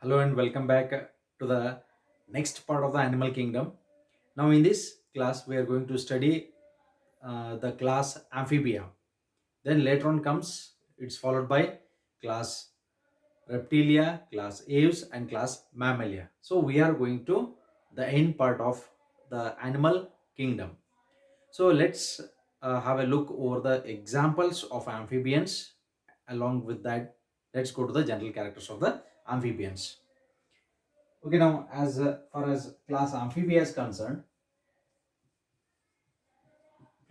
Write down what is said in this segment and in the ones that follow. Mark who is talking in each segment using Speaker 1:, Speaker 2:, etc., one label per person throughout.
Speaker 1: Hello and welcome back to the next part of the animal kingdom. Now, in this class, we are going to study the class Amphibia. Then later on comes it's followed by class Reptilia, class Aves, and class Mammalia. So we are going to the end part of the animal kingdom. So let's have a look over the examples of amphibians. Along with that, let's go to the general characters of the amphibians. Okay, now as far as class Amphibia is concerned,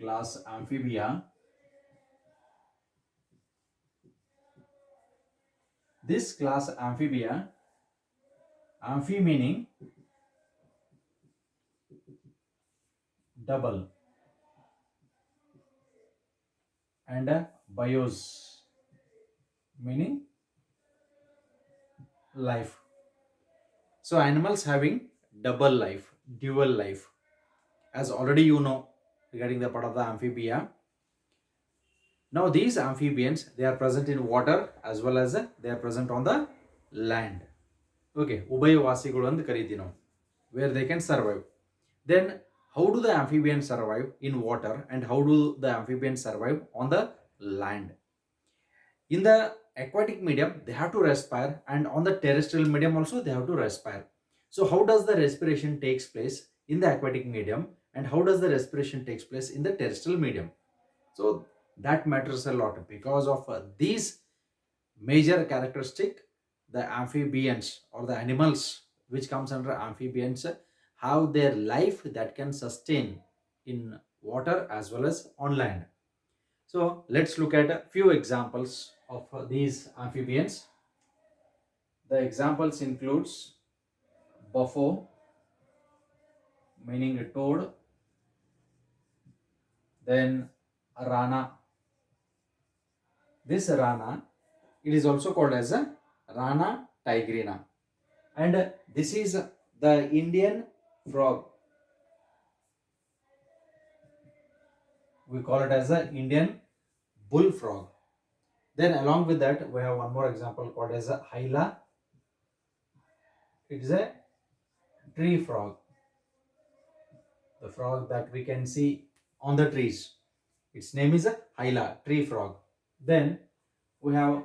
Speaker 1: class Amphibia, this class Amphibia, amphi meaning double, and bios meaning life. So animals having double life, dual life. As already you know regarding the part of the Amphibia. Now these amphibians, they are present in water as well as they are present on the land. Okay, ಉಭಯವಾಸಿಗಳು ಅಂತ ಕರಿತೀವಿ ನಾವು, where they can survive. Then how do the amphibians survive in water and how do the amphibians survive on the land? In the aquatic medium they have to respire, and on the terrestrial medium also they have to respire. So how does the respiration takes place in the aquatic medium and how does the respiration takes place in the terrestrial medium? So that matters a lot because of these major characteristic. The amphibians or the animals which comes under amphibians have their life that can sustain in water as well as on land. So let's look at a few examples of these amphibians. The examples includes buffo meaning a toad, then rana. This rana, it is also called as a rana tigrina, and this is the Indian frog. We call it as the Indian bullfrog. Then along with that, we have one more example called as a hyla. It is a tree frog, the frog that we can see on the trees. Its name is a hyla, tree frog. Then we have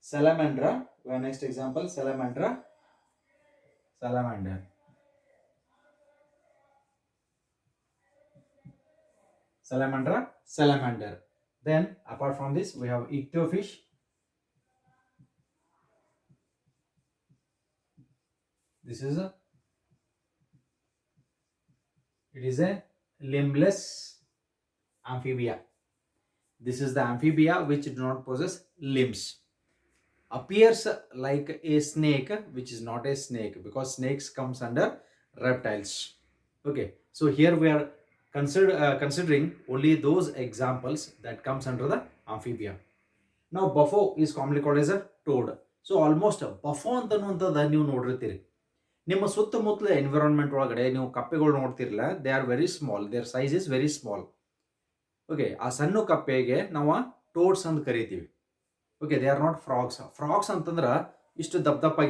Speaker 1: salamandra. We have next example, salamandra, salamander. Salamandra, salamander. Then apart from this, we have ictofish. This is a, it is a limbless amphibia. This is the amphibia which do not possess limbs. Appears like a snake, which is not a snake because snakes comes under reptiles. Okay, so here we are considering only those examples that comes under the amphibia. Now buffo is commonly called as a toad. So almost buffo ಅಂತನ್ನುವಂಥದ್ದು ನೀವು ನೋಡಿರ್ತೀರಿ ನಿಮ್ಮ ಸುತ್ತಮುತ್ತಲ environment ಒಳಗಡೆ ನೀವು ಕಪ್ಪೆಗಳು ನೋಡ್ತಿರಲ್ಲ, they are very small, their size is very small. Okay, ಆ ಸಣ್ಣ ಕಪ್ಪೆಗೆ ನಾವು ಟೋಡ್ಸ್ ಅಂತ ಕರಿತೀವಿ. Okay, they are not frogs. Frogs ಅಂತಂದ್ರೆ ಇಷ್ಟು ದಪ್ಪ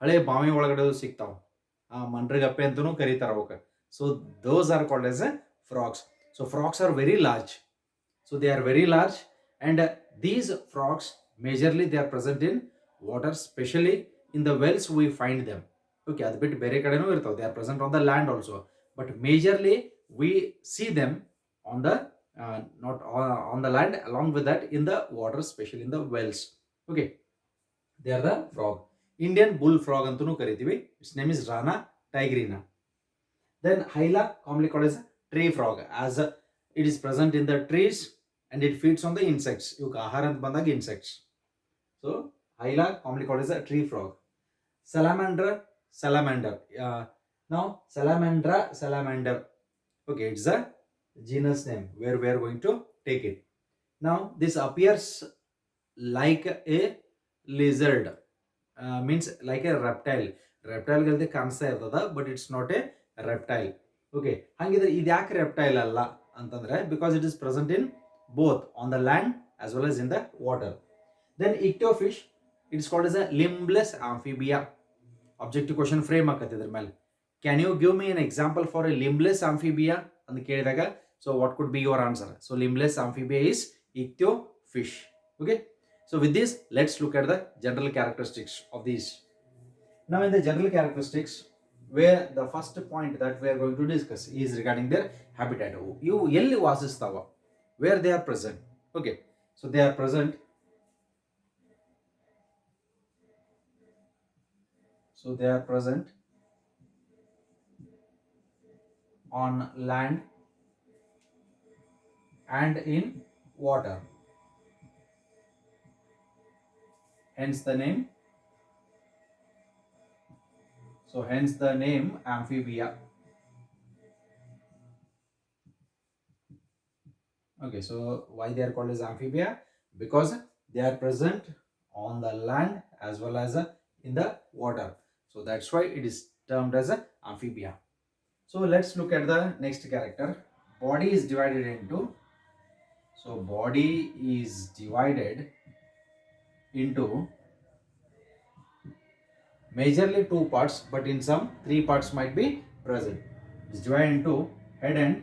Speaker 1: ಹಳೆ ಬಾವಿ ಒಳಗಡೆ ಸಿಗ್ತಾವ, ಆ ಮಂಡ್ರಗಪ್ಪೆ ಅಂತಲೂ ಕರೀತಾರೆ ಅವಕ್ಕೆ. So those are called as A frogs. So frogs are very large. So they are very large and these frogs majorly they are present in water, especially in the wells we find them. Okay, ಅದು ಬಿಟ್ಟು ಬೇರೆ ಕಡೆನೂ ಇರ್ತಾವೆ, they are present on the land also, but majorly we see them on the not on the land, along with that in the water, especially in the wells. Okay, they are the frog. Indian bull frog ಅಂತನೂ ಕರಿತೀವಿ. Its name is Rana tigrina. Then hyla, commonly called as tree frog, as it is present in the trees and it feeds on the insects. ಇವಕ್ಕೆ ಆಹಾರ ಅಂತ ಬಂದಾಗ insects. So hyla, commonly called as a tree frog. Salamander, salamander. Now salamandra, salamander. Okay, it's a genus name where we are going to take it. Now this appears like a lizard, means like a reptile. Reptile ಗಲ್ದೆ ಕಾಣಿಸ್ತಾ ಇರ್ತದ, but it's not a reptile. Okay, ಹಾಗಿದ್ರೆ ಇದು ಯಾಕೆ reptile ಅಲ್ಲ ಅಂತಂದ್ರೆ because it is present in both on the land as well as in the water. Then ichtyofish, it is called as a limbless amphibia. Objective question frame ಆಗತ್ತೆ ಇದ್ರ ಮೇಲೆ. Can you give me an example for a limbless amphibia ಅಂತ ಕೇಳಿದಾಗ, so what could be your answer? So limbless amphibia is ichtyofish. Okay, so with this let's look at the general characteristics of these. Now in the general characteristics, where the first point that we are going to discuss is regarding their habitat. ಇವು ಎಲ್ಲಿ ವಾಸಿಸ್ತಾವ, where they are present. Okay, so they are present, on land and in water, hence the name. So hence the name amphibia. Okay, so why they are called as amphibia? Because they are present on the land as well as in the water. So that's why it is termed as amphibia. So let's look at the next character. Body is divided into, majorly two parts, but in some three parts might be present. It's divided into head and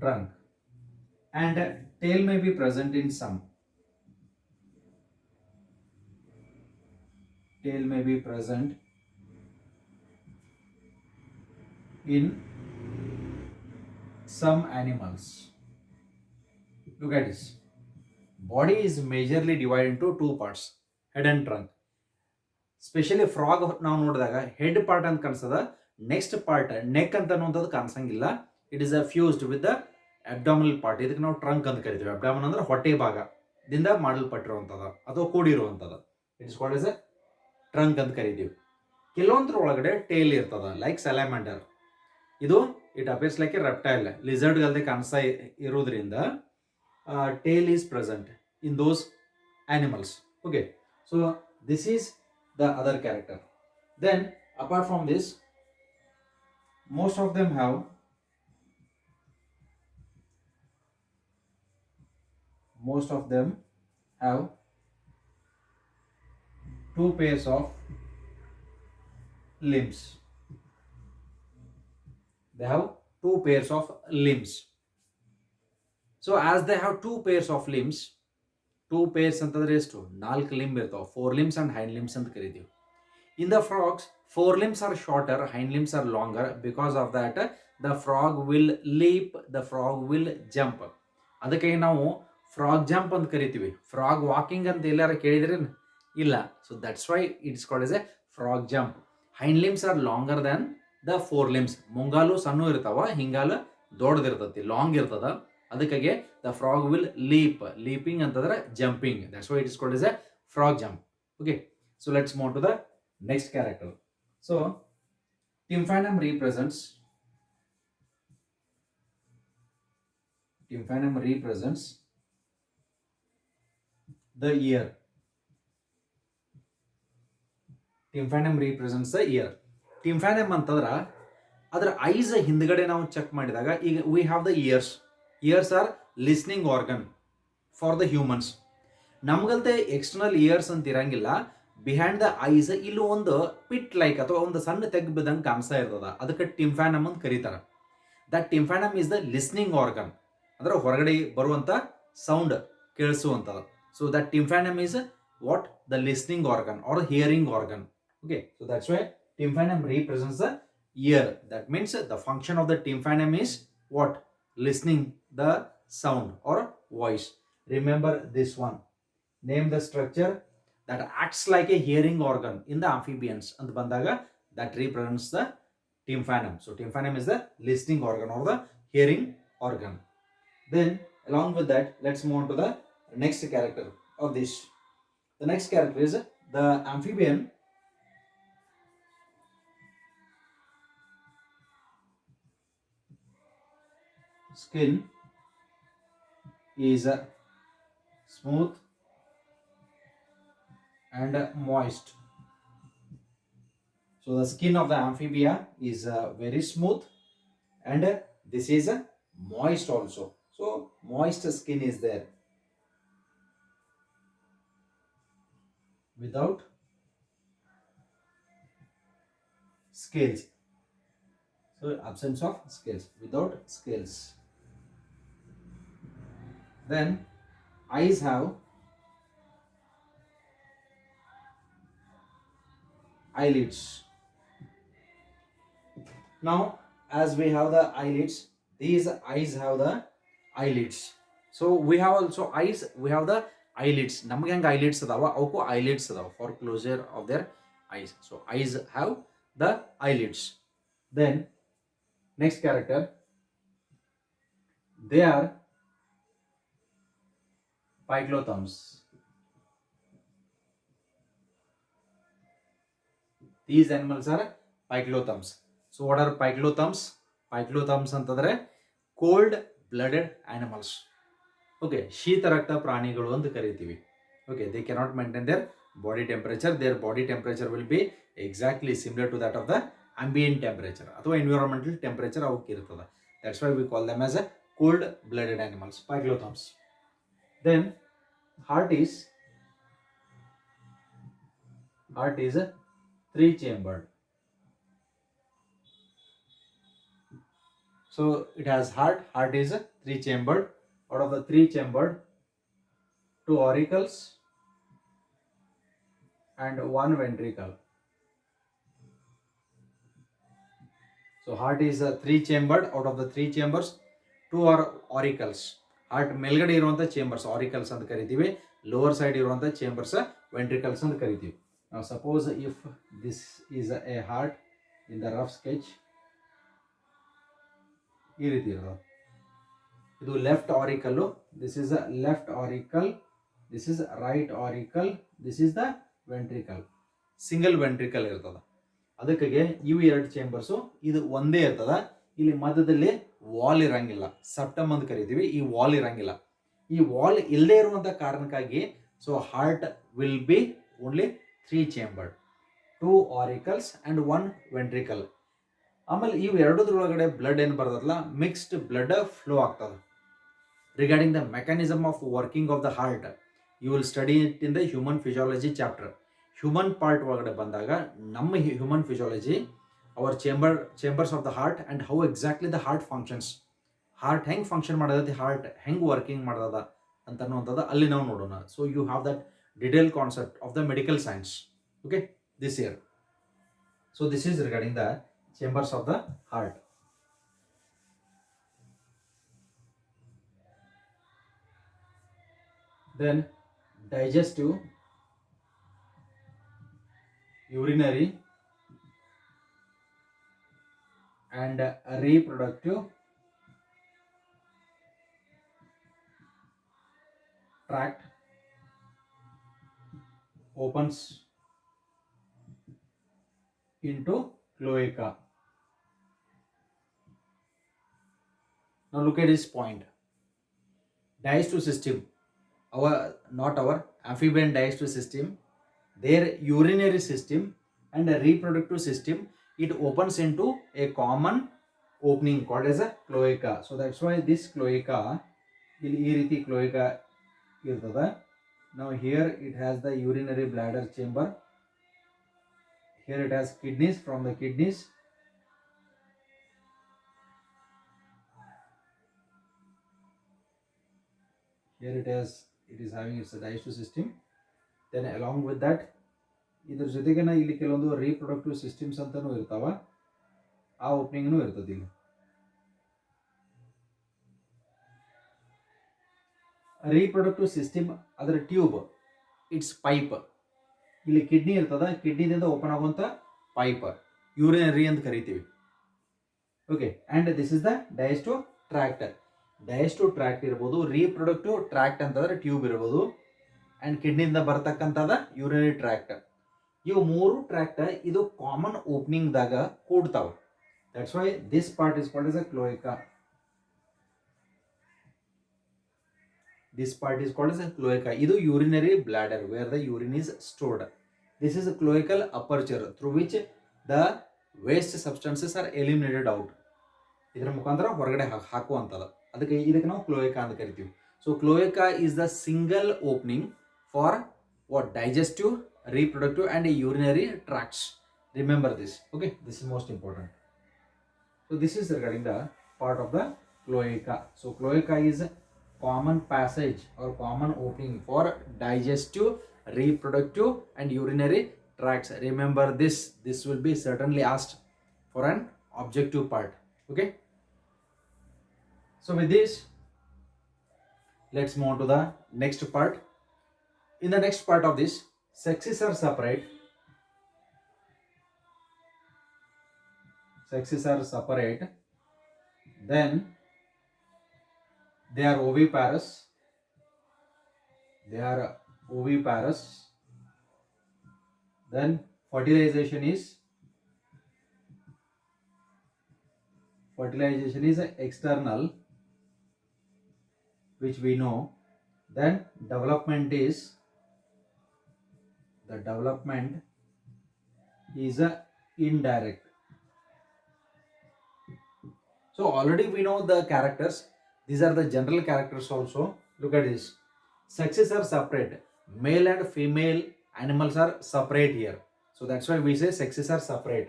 Speaker 1: trunk, and tail may be present in some. Tail may be present in some animals. Look at this. Body is majorly divided into two parts, head and trunk. Specially frog ನಾವು ನೋಡಿದಾಗ head part ಅಂತ ಕಾಣಿಸ್ತದ, next part neck ಅಂತ ಅನ್ನುವಂಥದ್ದು ಕಾಣಿಸಂಗಿಲ್ಲ. It is fused with the abdominal part. ಇದಕ್ಕೆ ನಾವು trunk ಅಂತ ಕರಿತೀವಿ. ಅಬ್ಡಾಮಿನ್ ಅಂದ್ರೆ ಹೊಟ್ಟೆ ಭಾಗದಿಂದ ಮಾಡಲ್ಪಟ್ಟಿರುವಂಥದ್ದು ಅಥವಾ ಕೂಡಿರುವಂಥದ್ದು. It is called as a trunk ಅಂತ ಕರಿತೀವಿ. ಕೆಲವೊಂದ್ರ ಒಳಗಡೆ ಟೇಲ್ ಇರ್ತದ, ಲೈಕ್ ಸ್ಯಾಲಮ್ಯಾಂಡರ್. ಇದು it appears like a reptile, lizard ಗಲ್ದೆ ಕಾಣಿಸ್ತಾ ಇರೋದ್ರಿಂದ tail is present in those animals. Okay, so this is the other character. Then apart from this, most of them have two pairs of limbs. They have two pairs of limbs. So as they have two pairs of limbs, two pairs ಅಂತಂದ್ರೆ ಎಷ್ಟು, 4 limb ಇರ್ತಾವೆ. 4 limbs and hind limbs ಅಂತ ಕರಿತೀವಿ. In the frogs, 4 limbs are shorter, hind limbs are longer. Because of that, the frog will leap, the frog will jump. ಅದಕ್ಕೆ ನಾವು frog jump ಅಂತ ಕರಿತೀವಿ. Frog walking ಅಂತ ಎಲ್ಲಾರು ಕೇಳಿದ್ರಿ? ಇಲ್ಲ. So that's why it's called as a frog jump. Hind limbs are longer than the 4 limbs. ಮುಂಗಾಲು ಸಣ್ಣ ಇರ್ತಾವ, ಹಿಂಗಾಲು ದೊಡ್ಡದಿರ್ತತಿ, ಲಾಂಗ್ ಇರ್ತದ. ಅದಕ್ಕಾಗಿ the frog will leap. Leaping ಅಂತಂದ್ರೆ jumping. That's why it is called as a frog jump. Okay, so let's move to the next character. So tympanum represents the ear. Tympanum represents the ear. Tympanum ಅಂತಂದ್ರ ಅದರ ice ಹಿಂದ್ಗಡೆ ನಾವು check ಮಾಡಿದಾಗ, ಈಗ we have the ears. Ears are listening organ for the humans. ನಮ್ಗಲ್ತೆ external ears ಅಂತ ಇರಂಗಿಲ್ಲ. Behind the ice ಇಲ್ಲಿ ಒಂದು ಪಿಟ್ ಲೈಕ್ ಅಥವಾ ಒಂದು ಸಣ್ಣ ತೆಗ್ ಬಿದ್ದಂಗೆ ಕಾಣಿಸ್ತಾ ಇರ್ತದ. ಅದಕ್ಕೆ ಟಿಂಫಾನಮ್ ಅಂತ ಕರೀತಾರೆ. That tympanum is the listening organ, ಅಂದ್ರೆ ಹೊರಗಡೆ ಬರುವಂತ ಸೌಂಡ್ ಕೇಳಿಸುವಂಥದ್ದು. So that tympanum is what, the listening organ or hearing organ. Okay, so that's why tympanum represents the ear. That means the function of the tympanum is what? Listening the sound or voice. Remember this one. Name the structure that acts like a hearing organ in the amphibians. And bandaga that represents the tympanum. So tympanum is the listening organ or the hearing organ. Then along with that, let's move on to the next character of this. The next character is the amphibian skin is smooth and moist. So the skin of the amphibia is very smooth, and this is moist also. So moist skin is there without scales. So absence of scales, without scales. Then eyes have eyelids. Now, as we have the eyelids, these eyes have the eyelids. So we have also eyes, we have the eyelids. ನಮಗೆ ಹೆಂಗೆ eyelids ಅದಾವ ಅವಕ್ಕೂ eyelids ಅದಾವ for closure of their eyes. So eyes have the eyelids. Then next character, they are pyglothums. These animals are pyglothums. So what are pyglothums? Pyglothums ಅಂತಂದ್ರೆ cold blooded animals. Okay, ಶೀತರಕ್ತ ಪ್ರಾಣಿಗಳು ಅಂತ ಕರಿತೀವಿ. Okay, they cannot maintain their body temperature. Their body temperature will be exactly similar to that of the ambient temperature ಅಥವಾ environmental temperature ಅವಕ್ಕೆ ಇರ್ತದೆ. That's why we call them as a cold blooded animals, pyglothums. Then heart is three chambered. So it has heart is three chambered. Out of the three chambered, two auricles and one ventricle. So heart is three chambered. Out of the three chambers, two are auricles. Heart ಮೇಲ್ಗಡೆ ಇರುವಂತ chambers auricles ಅಂತ ಕರಿತೀವಿ. Lower side ಇರುವಂತ chambers ventricles ಅಂತ ಕರಿತೀವಿ. Now suppose if this is a heart in the rough sketch, ಈ ರೀತಿ ಇರೋದು. ಇದು left auricle, this is left auricle, this is right auricle, this is the ventricle. Single ventricle ಇರ್ತದ. ಅದಕ್ಕಾಗಿ ಇವು ಎರಡು ಚೇಂಬರ್ಸು ಇದು ಒಂದೇ ಇರ್ತದ. ಇಲ್ಲಿ ಮಧ್ಯದಲ್ಲಿ ವಾಲ್ ಇರಂಗಿಲ್ಲ, ಸೆಪ್ಟಮ್ ಅಂತ ಕರಿತೀವಿ. ಈ ವಾಲ್ ಇರಂಗಿಲ್ಲ. ಈ ವಾಲ್ ಇಲ್ಲದೆ ಇರುವಂತ ಕಾರಣಕ್ಕಾಗಿ so heart will be only three chambered, two auricles and one ventricle. ಆಮೇಲೆ ಇವು ಎರಡರೊಳಗಡೆ ಬ್ಲಡ್ ಏನು ಬರ್ತದಲ್ಲ, ಮಿಕ್ಸ್ಡ್ ಬ್ಲಡ್ ಫ್ಲೋ ಆಗ್ತದೆ. Regarding the mechanism of working of the heart, you will study it in the human physiology chapter. Human part ಒಳಗಡೆ ಬಂದಾಗ ನಮ್ಮ human physiology, our chambers of the heart and how exactly the heart functions. Heart ಹೆಂಗೆ function ಮಾಡೋದೈತಿ, heart ಹೆಂಗೆ working ಮಾಡೋದ ಅಂತ ಅನ್ನುವಂಥದ್ದು ಅಲ್ಲಿ ನಾವು ನೋಡೋಣ. So you have that detail concept of the medical science. Okay, this year. So this is regarding the chambers of the heart. Then digestive, urinary and reproductive tract opens into cloaca. Now look at this point. Digestive system, not our amphibian digestive system, their urinary system and a reproductive system, it opens into a common opening called as a cloaca. So that's why this cloaca, ಈ ರೀತಿ cloaca ಇರ್ತದ. Now here it has the urinary bladder chamber. Here it has kidneys. From the kidneys here it is having its digestive system. Then along with that, ಇದ್ರ ಜೊತೆಗೆ ಇಲ್ಲಿ ಕೆಲವೊಂದು reproductive systems ಅಂತಾನೂ ಇರ್ತಾವ. ಆ ಓಪನಿಂಗ್ನೂ ಇರ್ತದೆ ಇಲ್ಲಿ. ರೀಪ್ರೊಡಕ್ಟಿವ್ ಸಿಸ್ಟಮ್ ಅದರ ಟ್ಯೂಬ್, ಇಟ್ಸ್ ಪೈಪ್. ಇಲ್ಲಿ ಕಿಡ್ನಿ ಇರ್ತದ, ಕಿಡ್ನಿದಿಂದ ಓಪನ್ ಆಗುವಂತ ಪೈಪ್ ಯೂರಿನರಿ ಅಂತ ಕರಿತೀವಿ. Okay, and this is the digestive tract. Digestive tract ಇರ್ಬೋದು, ರೀಪ್ರೊಡಕ್ಟಿವ್ ಟ್ರ್ಯಾಕ್ಟ್ ಅಂತಂದ್ರೆ ಟ್ಯೂಬ್ ಇರ್ಬೋದು, ಅಂಡ್ ಕಿಡ್ನಿಯಿಂದ ಬರ್ತಕ್ಕಂಥದ ಯೂರಿನರಿ ಟ್ರ್ಯಾಕ್ಟ್. ಇವು ಮೂರು ಟ್ರ್ಯಾಕ್ಟ್ ಇದು ಕಾಮನ್ ಓಪನಿಂಗ್ ದಾಗ ಕೂಡ್ತಾವ. That's why this part is called as a cloaca. This part is called as a cloaca. ಇದು urinary bladder where the urine is stored. This is a cloacal aperture through which the waste substances are eliminated out. ಇದರ ಮುಖಾಂತರ ಹೊರಗಡೆ ಹಾಕುವಂಥದ್ದು, ಇದಕ್ಕೆ ನಾವು cloaca ಅಂತ ಕರಿತೀವಿ. So cloaca is the single opening for what digestive, reproductive and urinary tracts. Remember this. Okay, this is most important. So this is regarding the part of the cloaca. So cloaca is a common passage or common opening for digestive, reproductive and urinary tracts. Remember this. This will be certainly asked for an objective part. Okay, so with this, let's move on to the next part. In the next part of this, sexes are separate. Sexes are separate. Then they are oviparous. They are oviparous. Then fertilization is external, which we know. Then development is indirect. So already we know the characters. These are the general characters also. Look at this. Sexes are separate. Male and female animals are separate here. So that's why we say sexes are separate.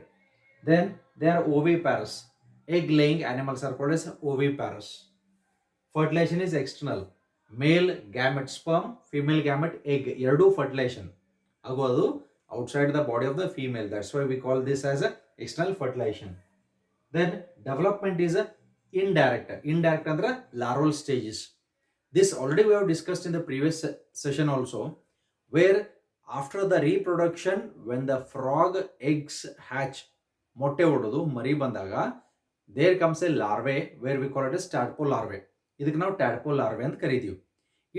Speaker 1: Then they are oviparous. Egg laying animals are called as oviparous. Fertilization is external. Male gamete sperm, female gamete egg. Eradu fertilization agodu outside the body of the female. That's why we call this as a external fertilization. Then development is a indirect. Indirect andre larval stages. This already we have discussed in the previous session also, where after the reproduction, when the frog eggs hatch, motte ododu mari bandaga, there comes a larvae where we call it as tadpole larvae. ಇದಕ್ಕೆ ನಾವು tadpole larvae ಅಂತ ಕರಿತೀವಿ.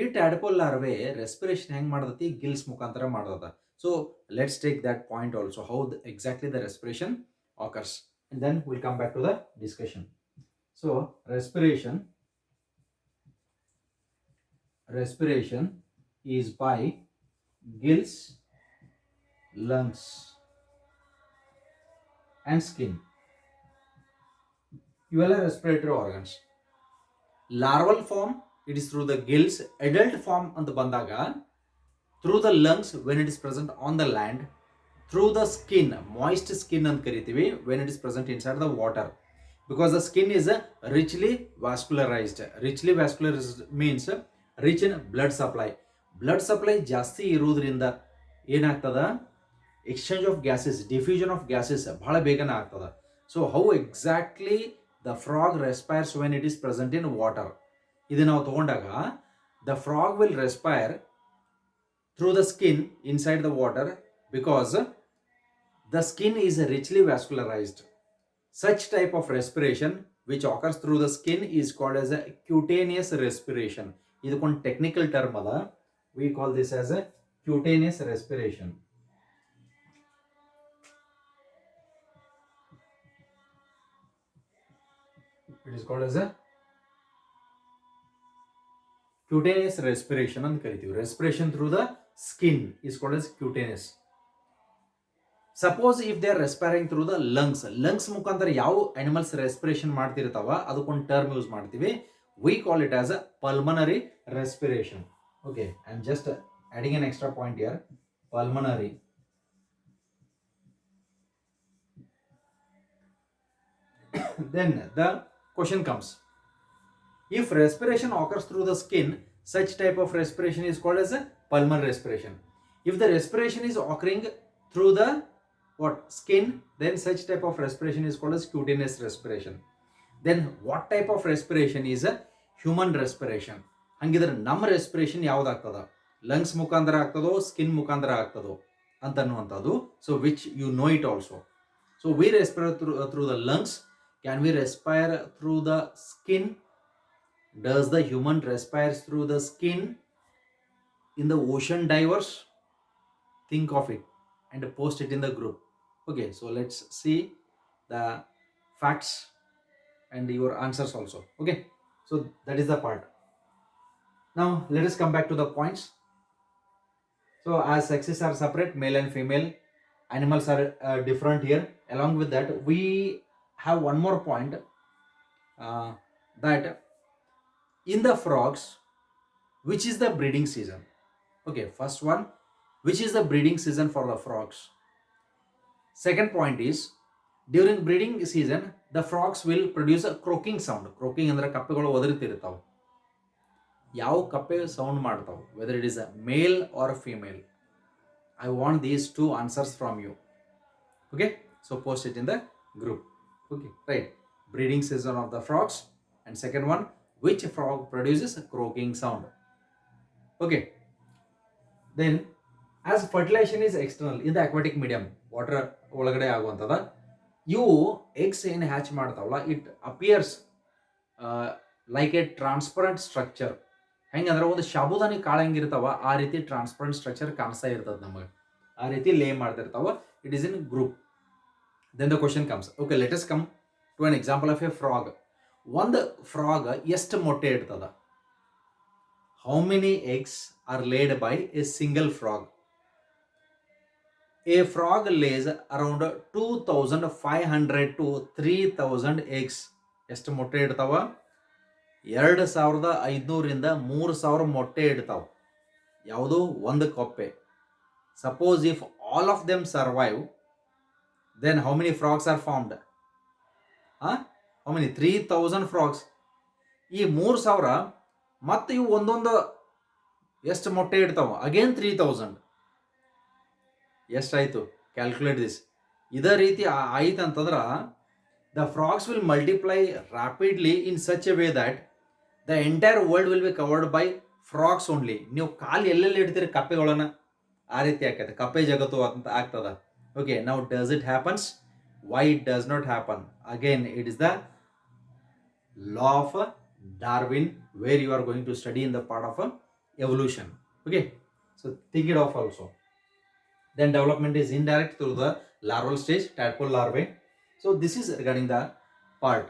Speaker 1: ಈ tadpole larvae respiration ಹೆಂಗ್ ಮಾಡತೈತಿ, Gilles ಮುಖಾಂತರ ಮಾಡದ. So let's take that point also, how exactly the respiration occurs, and then we'll come back to the discussion. So respiration is by gills, lungs and skin. ಇವೆಲ್ಲ respiratory organs. Larval form, it is through the gills. Adult form ಅಂತ ಬಂದಾಗ through the lungs when it is present on the land. Through the skin, moist skin ಅಂತ ಕರಿತೀವಿ when it is present inside the water, because the skin is richly vascularized. Richly vascularized means rich in blood supply. Blood supply ಜಾಸ್ತಿ ಇರುವುದರಿಂದ ಏನಾಗ್ತದ, exchange of gases, diffusion of gases ಬಹಳ ಬೇಗನೆ ಆಗ್ತದ. So how exactly the frog respires when it is present in water? ಇದು ನಾವು ತಗೊಂಡಾಗ the frog will respire through the skin inside the water because the skin is richly vascularized. Such type of respiration which occurs through the skin is called as a cutaneous respiration. ಇದಕ್ಕೊಂದು technical term ಅದ, we call this as a cutaneous respiration. It is called as a cutaneous respiration ಅಂತ ಕರಿತೀವಿ. Respiration through the skin is called as cutaneous. Suppose if they are respiring through the lungs ಮುಖಾಂತರ ಯಾವ animals respiration ಮಾಡ್ತಿರ್ತಾವ ಅದಕ್ಕೊಂದು term use ಮಾಡ್ತೀವಿ. We call it as a pulmonary respiration. Okay, I'm just adding an extra point here. Pulmonary. Then the question comes, if respiration occurs through the skin, such type of respiration is called as a pulmonary respiration. If the respiration is occurring through the skin, then such type of respiration is called as cutaneous respiration. Then what type of respiration is a human respiration? ಹಂಗಿದ್ರೆ ನಮ್ಮ respiration ಯಾವ್ದಾಗ್ತದ, lungs ಮುಖಾಂತರ ಆಗ್ತದೋ skin ಮುಖಾಂತರ ಆಗ್ತದೋ ಅಂತ ಅನ್ನುವಂಥದ್ದು. So which you know it also. So we respire through the lungs. Can we respire through the skin? Does the human respires through the skin in the ocean divers? Think of it and post it in the group. Okay, so let's see the facts and your answers also. Okay, so that is the part. Now let us come back to the points. So as sexes are separate, male and female, Animals are different here. Along with that, we have one more point, that in the frogs, which is the breeding season? Okay, first one, which is the breeding season for the frogs? Second point is, during breeding season, the frogs will produce a croaking sound. Croaking ಅಂದ್ರೆ ಕಪ್ಪೆಗಳು ಒದರುತ್ತಿರ್ತಾವೆ. ಯಾವ ಕಪ್ಪೆ sound ಮಾಡ್ತಾವೆ, whether it is a male or female? I want these two answers from you. Okay, so post it in the group. Okay, right. Breeding season of the frogs, and second one, which frog produces a croaking sound? Okay, then as fertilization is external in the aquatic medium, water ಒಳಗಡೆ ಆಗುವಂಥದ, ಇವು eggs ಏನು hatch ಮಾಡ್ತಾವಲ್ಲ, it appears like a transparent structure. ಹೆಂಗಂದ್ರೆ ಒಂದು ಶಾಬುದಾನಿ ಕಾಳು ಹೆಂಗಿರ್ತಾವ ಆ ರೀತಿ transparent structure ಕಾಣಿಸ್ತಾ ಇರ್ತದೆ ನಮಗೆ. ಆ ರೀತಿ ಲೇ ಮಾಡ್ತಿರ್ತಾವ. It is in group. Then the question comes, okay, let us come to an example of a frog. ಒಂದು ಫ್ರಾಗ್ ಎಷ್ಟು ಮೊಟ್ಟೆ ಇಡ್ತದ? How many eggs are laid by a single frog? A frog lays around 2500 to 3000 eggs. ಎಷ್ಟು ಮೊಟ್ಟೆ ಇಡ್ತಾವ? 2500 3000 ಮೊಟ್ಟೆ ಇಡ್ತಾವ. ಯಾವುದು? ಒಂದು ಕಪ್ಪೆ. Suppose if all of them survive, then how many frogs are formed? How many? 3000 frogs. ಈ 3000 ಮತ್ತೆ ಇವು ಒಂದೊಂದು ಎಷ್ಟು ಮೊಟ್ಟೆ ಇಡ್ತಾವ? ಅಗೇನ್ 3000. ಎಷ್ಟಾಯಿತು? Calculate this. ಇದೇ ರೀತಿ ಆಯ್ತು ಅಂತಂದ್ರೆ the frogs will multiply rapidly in such A way that the entire world will be covered by frogs only. ನೀವು ಕಾಲು ಎಲ್ಲೆಲ್ಲಿ ಇಡ್ತೀರಿ ಕಪ್ಪೆಗಳನ್ನ, ಆ ರೀತಿ ಆಕೈತೆ, ಕಪ್ಪೆ ಜಗತ್ತು ಅಂತ ಆಗ್ತದ. Okay, now does it happens? Why it does not happen? Again it is the law of Darwin, where you are going to study in the part of evolution. Okay, so think it of also. Then development is indirect through the larval stage, tadpole larvae. So this is regarding the part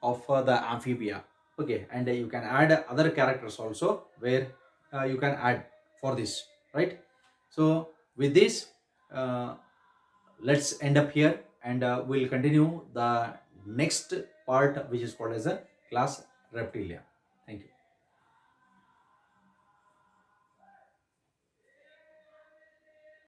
Speaker 1: of the amphibia. Okay, and you can add other characters also where you can add for this, right? So with this, let's end up here, and we'll continue the next part, which is called as a class Reptilia.